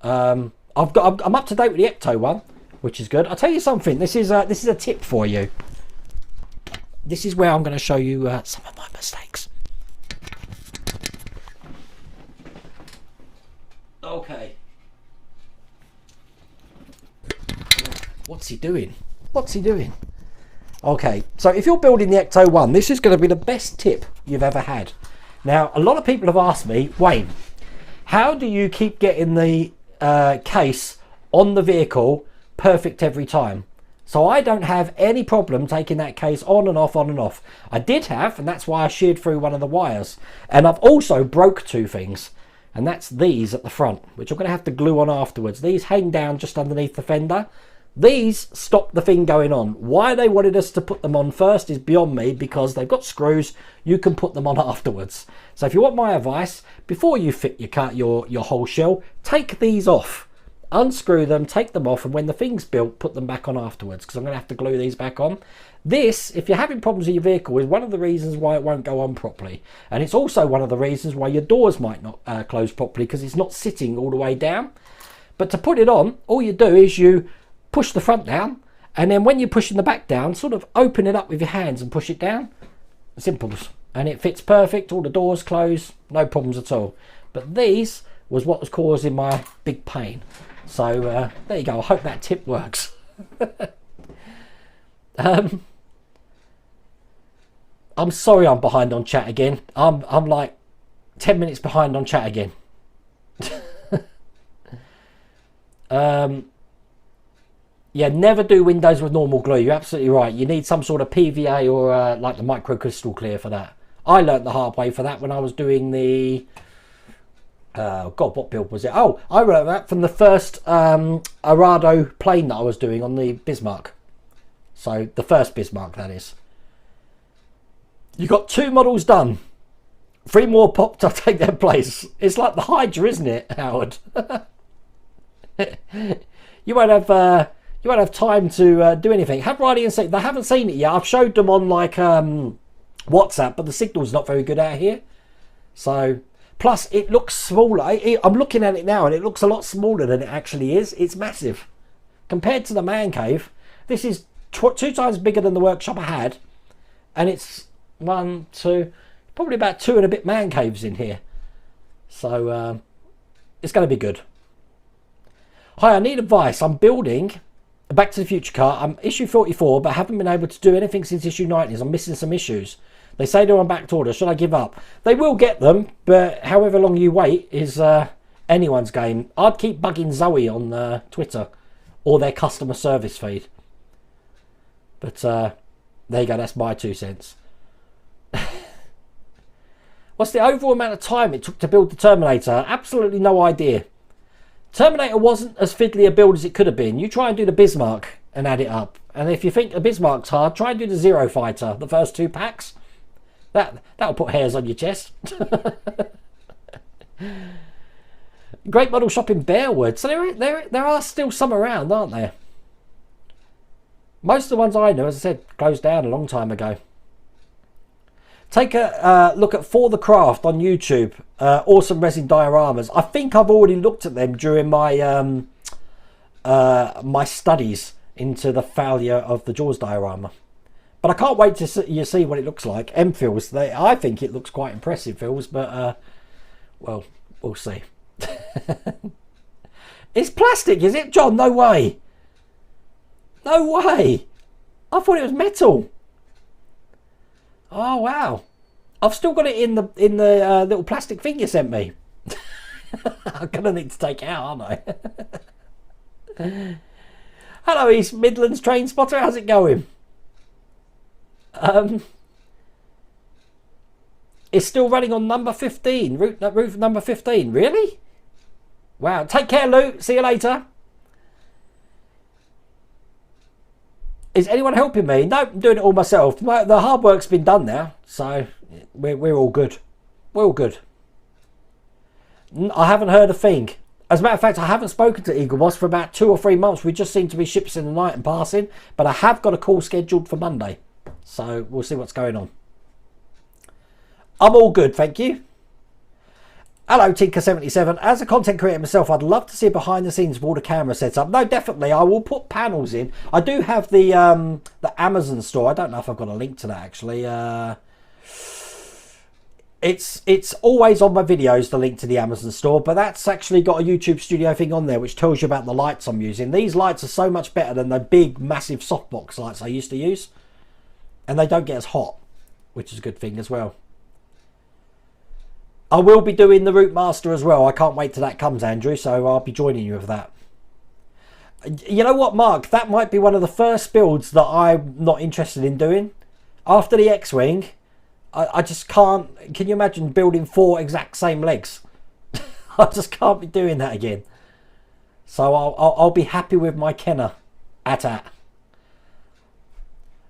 I'm up to date with the Ecto one, which is good. I'll tell you something. This is a tip for you. This is where I'm going to show you some of my mistakes. Okay. What's he doing? What's he doing? Okay, so if you're building the Ecto 1, this is going to be the best tip you've ever had. Now, a lot of people have asked me, Wayne, how do you keep getting the case on the vehicle perfect every time? So I don't have any problem taking that case on and off, on and off. I did have, and that's why I sheared through one of the wires. And I've also broke 2 things, and that's these at the front, which I'm going to have to glue on afterwards. These hang down just underneath the fender. These stop the thing going on. Why they wanted us to put them on first is beyond me, because they've got screws. You can put them on afterwards. So if you want my advice, before you fit your whole shell, take these off. Unscrew them, take them off, and when the thing's built, put them back on afterwards, because I'm going to have to glue these back on. This, if you're having problems with your vehicle, is one of the reasons why it won't go on properly. And it's also one of the reasons why your doors might not close properly, because it's not sitting all the way down. But to put it on, all you do is you push the front down, and then when you're pushing the back down, sort of open it up with your hands and push it down. Simples. And it fits perfect. All the doors close, no problems at all. But these was what was causing my big pain. So there you go. I hope that tip works. I'm sorry I'm behind on chat again. I'm like 10 minutes behind on chat again. Yeah, never do windows with normal glue. You're absolutely right. You need some sort of PVA or like the microcrystal clear for that. I learnt the hard way for that when I was doing the... God, what build was it? Oh, I learnt that from the first Arado plane that I was doing on the Bismarck. So, the first Bismarck, that is. You got 2 models done. 3 more popped to take their place. It's like the Hydra, isn't it, Howard? You won't have time to do anything. Have Riley and say they haven't seen it yet. I've showed them on like WhatsApp, but the signal's not very good out here. So, plus it looks smaller. I'm looking at it now, and it looks a lot smaller than it actually is. It's massive compared to the man cave. This is 2 times bigger than the workshop I had, and it's 1, 2, probably about 2 and a bit man caves in here. So it's going to be good. Hi, I need advice. I'm building a Back to the Future car. I'm issue 44, but haven't been able to do anything since issue 90s. I'm missing some issues. They say they're on back order. Should I give up? They will get them, but however long you wait is anyone's game. I'd keep bugging Zoe on Twitter or their customer service feed. But there you go. That's my 2 cents. What's the overall amount of time it took to build the Terminator? Absolutely no idea. Terminator wasn't as fiddly a build as it could have been. You try and do the Bismarck and add it up. And if you think the Bismarck's hard, try and do the Zero Fighter, the first 2 packs. That'll put hairs on your chest. Great model shop in Bearwood. So there are still some around, aren't there? Most of the ones I know, as I said, closed down a long time ago. Take a look at For the Craft on YouTube. Awesome resin dioramas. I think I've already looked at them during my my studies into the failure of the Jaws diorama. But I can't wait to see what it looks like. M-Fills, I think it looks quite impressive, Fills, but well, we'll see. It's plastic, is it, John? No way. No way. I thought it was metal. Oh wow! I've still got it in the little plastic thing you sent me. I'm gonna need to take it out, aren't I? Hello, East Midlands train spotter. How's it going? It's still running on number 15, route number 15. Really? Wow. Take care, Lou. See you later. Is anyone helping me? No, I'm doing it all myself. The hard work's been done now, so we're all good. We're all good. I haven't heard a thing. As a matter of fact, I haven't spoken to Eagle Boss for about 2 or 3 months. We just seem to be ships in the night and passing. But I have got a call scheduled for Monday. So we'll see what's going on. I'm all good, thank you. Hello, Tinker77. As a content creator myself, I'd love to see behind the scenes of all the camera setup. No, definitely. I will put panels in. I do have the Amazon store. I don't know if I've got a link to that, actually. It's always on my videos, the link to the Amazon store, but that's actually got a YouTube studio thing on there which tells you about the lights I'm using. These lights are so much better than the big, massive softbox lights I used to use. And they don't get as hot, which is a good thing as well. I will be doing the Route Master as well. I can't wait till that comes, Andrew, so I'll be joining you with that. You know what, Mark? That might be one of the first builds that I'm not interested in doing. After the X-Wing, I just can't. Can you imagine building 4 exact same legs? I just can't be doing that again. So I'll be happy with my Kenner AT-AT.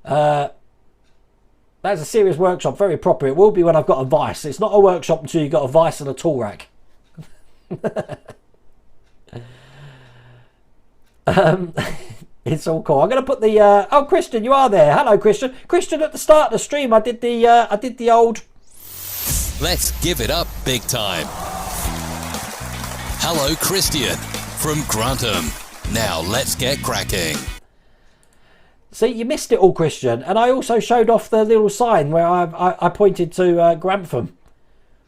That's a serious workshop, very proper. It will be when I've got a vice. It's not a workshop until you've got a vice and a tool rack. It's all cool. I'm going to put the oh, Christian, you are there. Hello, Christian. Christian, at the start of the stream, I did the old. Let's give it up big time. Hello, Christian from Grantham. Now let's get cracking. See, you missed it all, Christian. And I also showed off the little sign where I pointed to Grantham,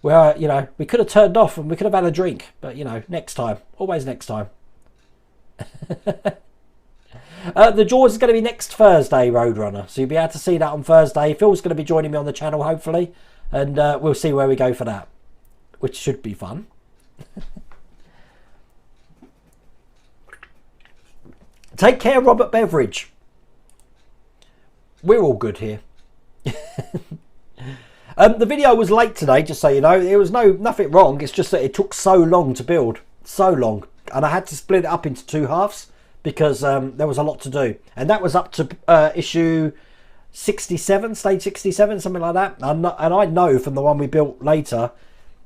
where you know, we could have turned off and we could have had a drink, but you know, next time, always next time. The Jaws is going to be next Thursday, Roadrunner. So you'll be able to see that on Thursday. Phil's going to be joining me on the channel, hopefully. And we'll see where we go for that. Which should be fun. Take care, Robert Beveridge. We're all good here. The video was late today, just so you know. There was nothing wrong. It's just that it took so long to build. So long. And I had to split it up into 2 halves. Because there was a lot to do. And that was up to issue 67, stage 67, something like that. And I know from the one we built later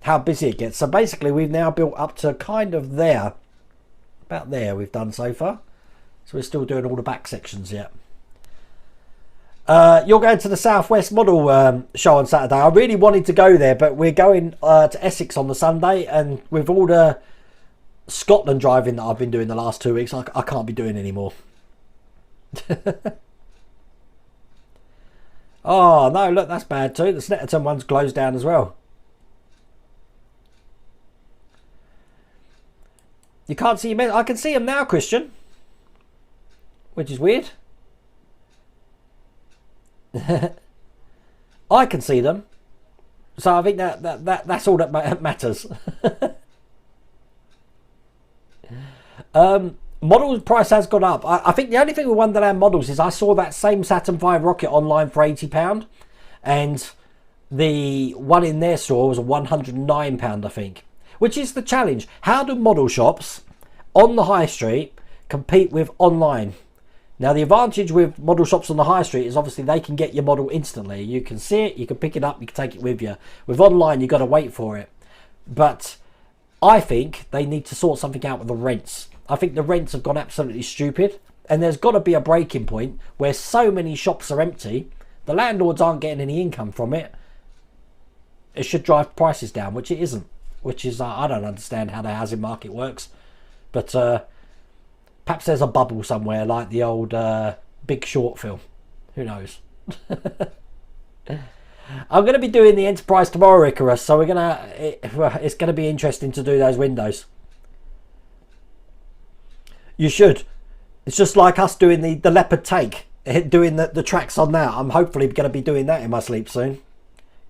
how busy it gets. So basically we've now built up to kind of there. About there we've done so far. So we're still doing all the back sections yet. You're going to the Southwest Model show on Saturday. I really wanted to go there, but we're going to Essex on the Sunday. And with all the Scotland driving that I've been doing the last 2 weeks, I can't be doing anymore. Oh no, look, that's bad too. The Snetterton one's closed down as well. You can't see him. I can see him now, Christian, which is weird. I can see them, so I think that's all that matters. Model price has gone up. I think the only thing with Wonderland models is I saw that same Saturn V rocket online for £80, and the one in their store was a £109, I think, which is the challenge. How do model shops on the high street compete with online? Now the advantage with model shops on the high street is obviously they can get your model instantly. You can see it, you can pick it up, you can take it with you. With online, you've got to wait for it. But I think they need to sort something out with the rents. I think the rents have gone absolutely stupid, and there's got to be a breaking point where so many shops are empty, the landlords aren't getting any income from it. It should drive prices down, which it isn't. Which is, I don't understand how the housing market works, but perhaps there's a bubble somewhere like the old Big Short film. Who knows? I'm going to be doing the Enterprise tomorrow, Icarus, so it's going to be interesting to do those windows. You should. It's just like us doing the Leopard Tank, doing the tracks on that. I'm hopefully going to be doing that in my sleep soon,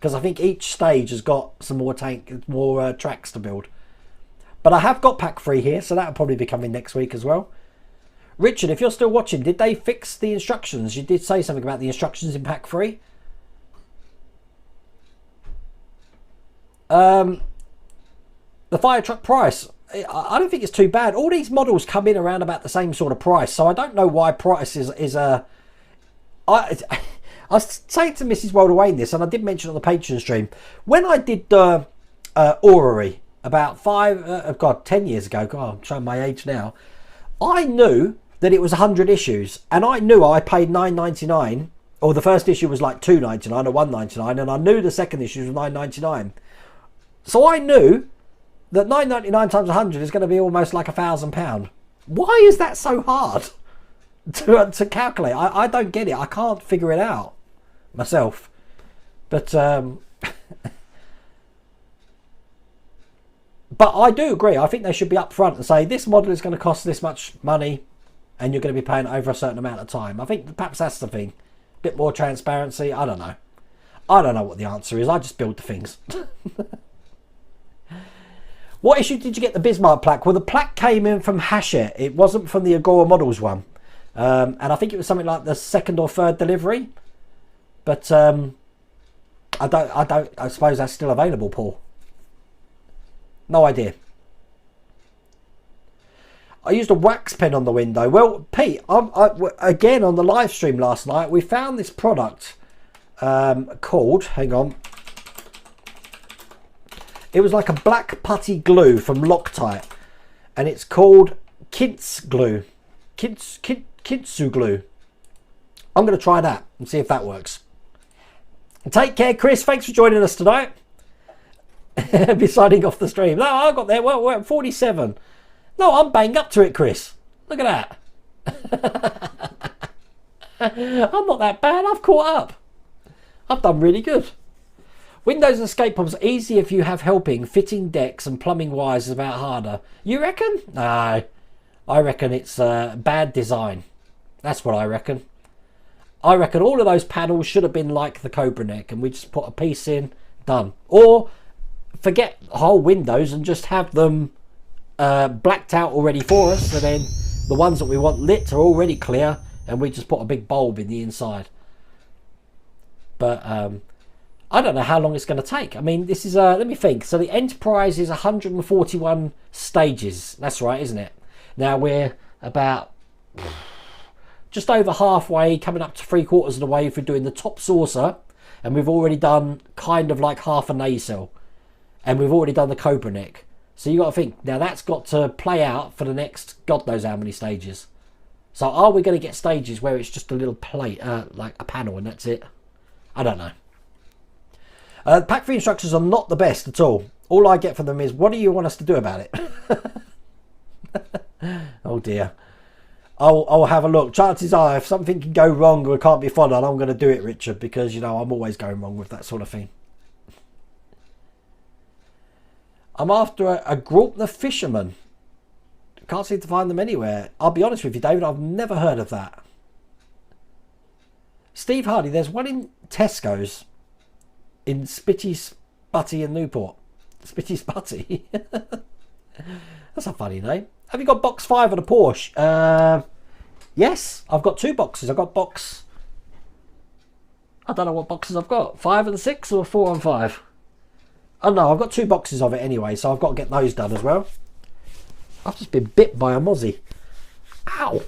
because I think each stage has got some more tracks to build. But I have got pack 3 here, so that'll probably be coming next week as well. Richard, if you're still watching, did they fix the instructions? You did say something about the instructions in pack 3. The fire truck price, I don't think it's too bad. All these models come in around about the same sort of price, so I don't know why price is a... I was saying to Mrs. Walder Wayne this, and I did mention on the Patreon stream, when I did the orrery about 10 years ago. God, I'm showing my age now. I knew that it was 100 issues, and I knew I paid $9.99, or the first issue was like $2.99 or $1.99, and I knew the second issue was $9.99. So I knew that $9.99 times 100 is going to be almost like £1,000. Why is that so hard to calculate? I don't get it. I can't figure it out myself. But but I do agree. I think they should be upfront and say this model is going to cost this much money, and you're going to be paying over a certain amount of time. I think perhaps that's the thing. A bit more transparency. I don't know. I don't know what the answer is. I just build the things. What issue did you get the Bismarck plaque? Well, the plaque came in from Hachette. It wasn't from the Agora Models one. And I think it was something like the second or third delivery. But I suppose that's still available, Paul. No idea. I used a wax pen on the window. Well, Pete, again on the live stream last night, we found this product called, hang on. It was like a black putty glue from Loctite, and it's called Kintsu glue. Kintsu glue. I'm going to try that and see if that works. Take care, Chris. Thanks for joining us tonight. Be signing off the stream. No, I got there. Well, we're at 47. No, I'm banged up to it, Chris. Look at that. I'm not that bad. I've caught up. I've done really good. Windows and escape pods easy if you have helping. Fitting decks and plumbing wires is about harder. You reckon? No. I reckon it's bad design. That's what I reckon. I reckon all of those panels should have been like the Cobra neck, and we just put a piece in, done. Or forget whole windows and just have them blacked out already for us, and then the ones that we want lit are already clear, and we just put a big bulb in the inside. But I don't know how long it's going to take. I mean, this is let me think. So the Enterprise is 141 stages. That's right, isn't it? Now we're about just over halfway, coming up to 3/4 of the way if we're doing the top saucer, and we've already done kind of like half a nacelle, and we've already done the Cobra neck. So you got to think, now that's got to play out for the next God knows how many stages. So are we going to get stages where it's just a little plate, like a panel, and that's it? I don't know. The pack 3 instructions are not the best at all. All I get from them is, what do you want us to do about it? Oh dear. I'll have a look. Chances are, if something can go wrong or can't be followed, I'm going to do it, Richard, because, you know, I'm always going wrong with that sort of thing. I'm after a Graupner fisherman. Can't seem to find them anywhere. I'll be honest with you, David, I've never heard of that. Steve Hardy, there's one in Tesco's in Spitty Sputty in Newport. Spitty Sputty. That's a funny name. Have you got box 5 of the Porsche? Yes, I've got 2 boxes. I've got box... I don't know what boxes I've got. 5 and 6 or 4 and 5? Oh no, I've got 2 boxes of it anyway, so I've got to get those done as well. I've just been bit by a mozzie. Ow!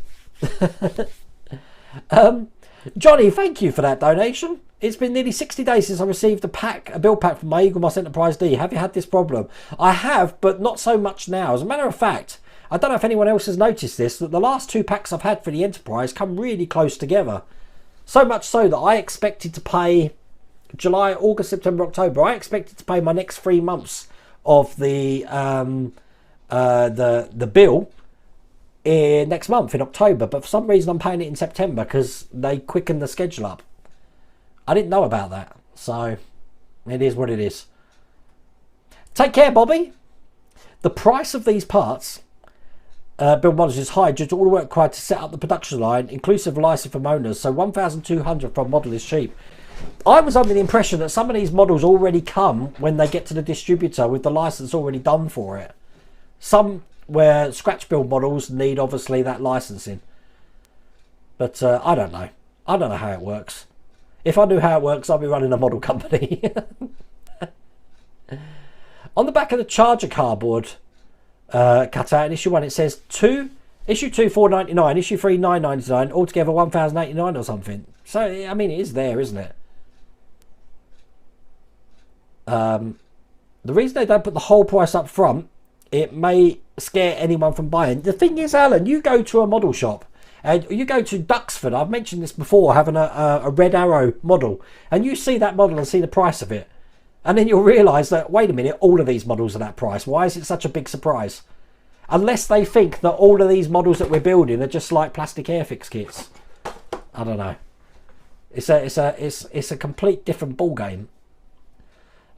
Johnny, thank you for that donation. It's been nearly 60 days since I received a build pack from my Eagle Moss Enterprise D. Have you had this problem? I have, but not so much now. As a matter of fact, I don't know if anyone else has noticed this, that the last 2 packs I've had for the Enterprise come really close together. So much so that I expected to pay July, August, September, October. I expected to pay my next 3 months of the bill next month in October, but for some reason I'm paying it in September because they quickened the schedule up. I didn't know about that, so it is what it is. Take care, Bobby. The price of these parts, build models, is high due to all the work required to set up the production line, inclusive of license from owners. So $1,200 for a model is cheap. I was under the impression that some of these models already come when they get to the distributor with the license already done for it. Some where scratch build models need obviously that licensing, but I don't know. I don't know how it works. If I knew how it works, I'd be running a model company. On the back of the charger cardboard cutout in issue 1, it says issue 2 $4.99, issue 3 $9.99, altogether $1,089 or something. So I mean, it is there, isn't it? The reason they don't put the whole price up front, it may scare anyone from buying. The thing is, Alan, you go to a model shop and you go to Duxford. I've mentioned this before, having a Red Arrow model, and you see that model and see the price of it, and then you'll realise that, wait a minute, all of these models are that price. Why is it such a big surprise? Unless they think that all of these models that we're building are just like plastic Airfix kits. I don't know. It's a complete different ball game.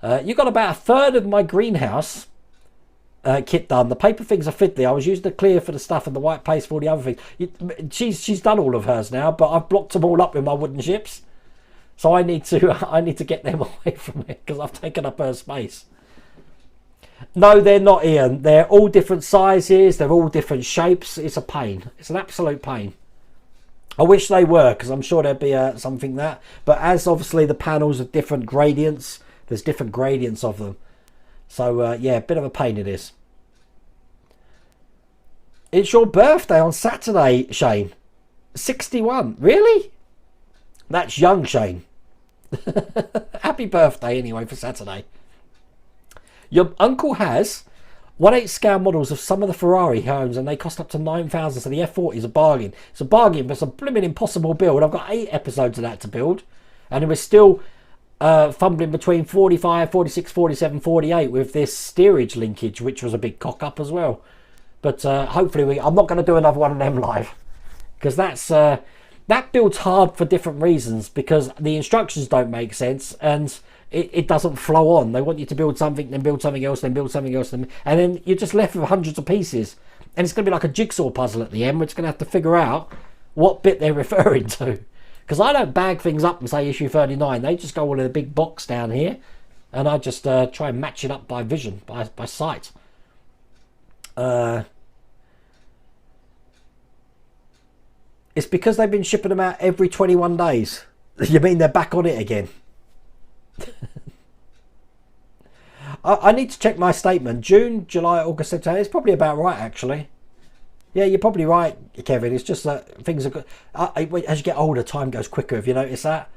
You got about a third of my greenhouse kit done. The paper things are fiddly. I was using the clear for the stuff and the white paste for all the other things. She's done all of hers now, but I've blocked them all up with my wooden ships. So I need to get them away from it because I've taken up her space. No, they're not, Ian. They're all different sizes. They're all different shapes. It's a pain. It's an absolute pain. I wish they were, because I'm sure there'd be something that. But as obviously the panels are different gradients, there's different gradients of them. So yeah, a bit of a pain it is. It's your birthday on Saturday, Shane. 61. Really? That's young, Shane. Happy birthday anyway for Saturday. Your uncle has 1/8 scale models of some of the Ferrari he owns, and they cost up to 9,000. So the F40 is a bargain. It's a bargain, but it's a blooming impossible build. I've got 8 episodes of that to build, and we're still fumbling between 45, 46, 47, 48 with this steerage linkage, which was a big cock up as well. But hopefully, I'm not going to do another one of them live, because that build's hard for different reasons, because the instructions don't make sense and it doesn't flow on. They want you to build something, then build something else, then build something else, and then you're just left with hundreds of pieces. And it's going to be like a jigsaw puzzle at the end. We're just going to have to figure out what bit they're referring to. Because I don't bag things up and say issue 39. They just go all in a big box down here, and I just try and match it up by vision, by sight. It's because they've been shipping them out every 21 days. You mean they're back on it again? I need to check my statement. June, July, August, September. It's probably about right, actually. Yeah, you're probably right, Kevin. It's just that things are good. As you get older, time goes quicker. Have you noticed that?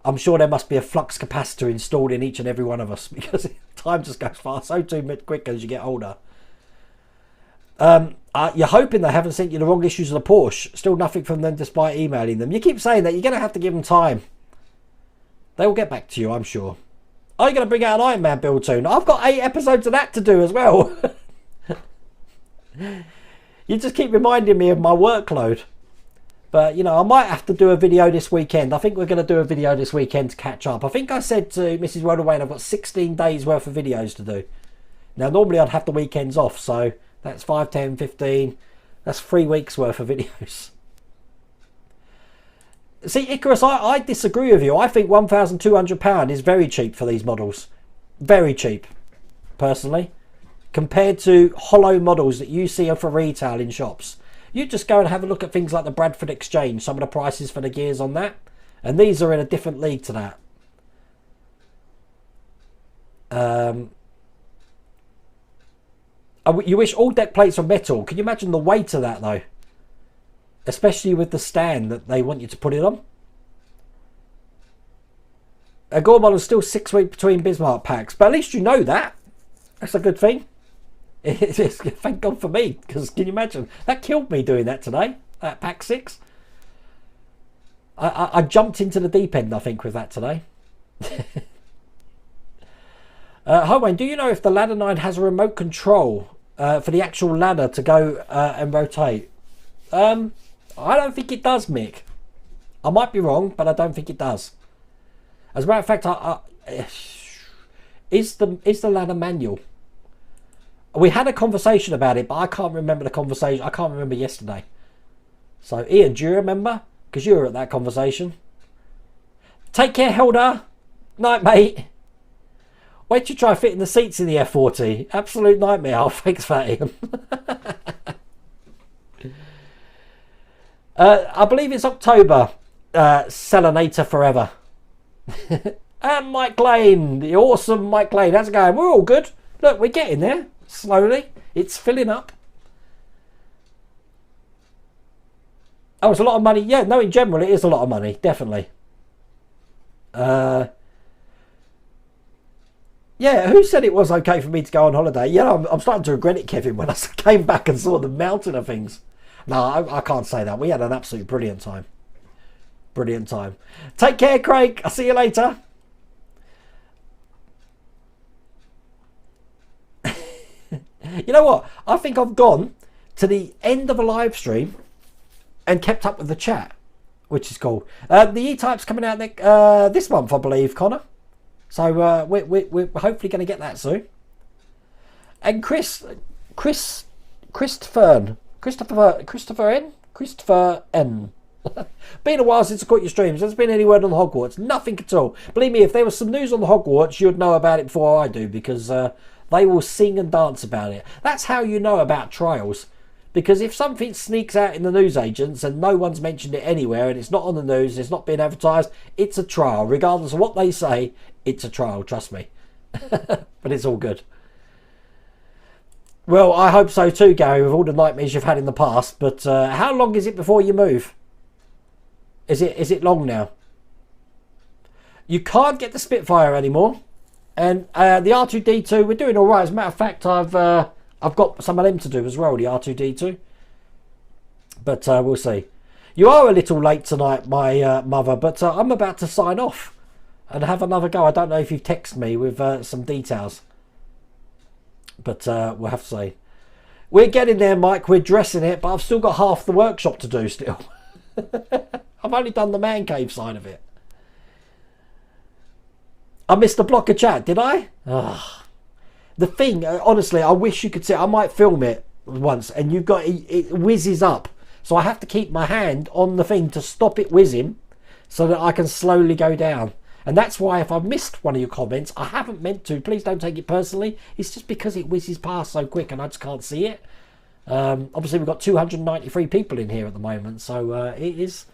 I'm sure there must be a flux capacitor installed in each and every one of us, because time just goes fast so too much quicker as you get older. You're hoping they haven't sent you the wrong issues of the Porsche. Still nothing from them despite emailing them. You keep saying that. You're going to have to give them time. They will get back to you, I'm sure. Are you going to bring out an Iron Man build soon? I've got 8 episodes of that to do as well. You just keep reminding me of my workload. But, you know, I might have to do a video this weekend. I think we're going to do a video this weekend to catch up. I think I said to Mrs. Rodaway, I've got 16 days worth of videos to do. Now, normally I'd have the weekends off, so that's 5, 10, 15. That's 3 weeks worth of videos. See, Icarus, I disagree with you. I think £1,200 is very cheap for these models. Very cheap, personally. Compared to hollow models that you see for retail in shops. You just go and have a look at things like the Bradford Exchange, some of the prices for the gears on that. And these are in a different league to that. You wish all deck plates were metal. Can you imagine the weight of that, though? Especially with the stand that they want you to put it on. A Gore model is still 6 weeks between Bismarck packs. But at least you know that. That's a good thing. Thank God for me. Because can you imagine? That killed me doing that today. That pack 6. I jumped into the deep end, I think, with that today. Hi Wayne, do you know if the Ladder 9 has a remote control for the actual ladder to go and rotate? I don't think it does, Mick. I might be wrong, but I don't think it does. As a matter of fact, is the ladder manual? We had a conversation about it, but I can't remember the conversation. I can't remember yesterday. So, Ian, do you remember? Because you were at that conversation. Take care, Hilda. Night, mate. Wait till you try fitting the seats in the F40. Absolute nightmare. Oh, thanks for that, Ian. I believe it's October. Selinator forever. And Mike Lane, the awesome Mike Lane. How's it going? We're all good. Look, we're getting there. Slowly. It's filling up. Oh, it's a lot of money. Yeah, no, in general, it is a lot of money. Definitely. Yeah, Yeah, who said it was okay for me to go on holiday? Yeah, I'm starting to regret it, Kevin, when I came back and saw the mountain of things. No, I can't say that. We had an absolutely brilliant time. Brilliant time. Take care, Craig. I'll see you later. You know what? I think I've gone to the end of a live stream and kept up with the chat, which is cool. The E-Type's coming out this month, I believe, Connor. So we're hopefully going to get that soon. And Christopher N. Been a while since I caught your streams. Has there been any word on the Hogwarts? Nothing at all. Believe me, if there was some news on the Hogwarts, you'd know about it before I do, because they will sing and dance about it. That's how you know about trials. Because if something sneaks out in the newsagents and no one's mentioned it anywhere and it's not on the news, it's not being advertised, it's a trial. Regardless of what they say, it's a trial, trust me. But it's all good. Well, I hope so too, Gary, with all the nightmares you've had in the past. But how long is it before you move? Is it long now? You can't get the Spitfire anymore. And the R2-D2, we're doing all right. As a matter of fact, I've got some of them to do as well, the R2-D2. But we'll see. You are a little late tonight, my mother, but I'm about to sign off and have another go. I don't know if you've texted me with some details. But we'll have to see. We're getting there, Mike. We're dressing it, but I've still got half the workshop to do still. I've only done the man cave side of it. I missed a block of chat, did I? Ugh. The thing, honestly, I wish you could see. I might film it once, and you've got it whizzes up. So I have to keep my hand on the thing to stop it whizzing, so that I can slowly go down. And that's why if I've missed one of your comments, I haven't meant to. Please don't take it personally. It's just because it whizzes past so quick, and I just can't see it. Obviously, we've got 293 people in here at the moment, so it's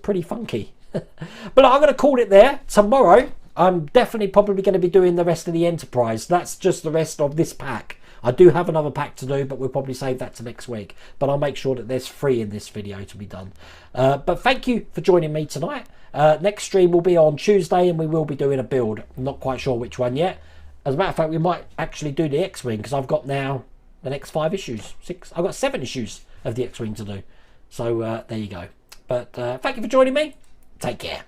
pretty funky. But I'm going to call it there. Tomorrow, I'm definitely probably going to be doing the rest of the Enterprise. That's just the rest of this pack. I do have another pack to do, but we'll probably save that to next week. But I'll make sure that there's 3 in this video to be done. But thank you for joining me tonight. Next stream will be on Tuesday, and we will be doing a build. I'm not quite sure which one yet. As a matter of fact, we might actually do the X-Wing, because I've got now the next 5 issues. 6. I've got 7 issues of the X-Wing to do. So there you go. But thank you for joining me. Take care.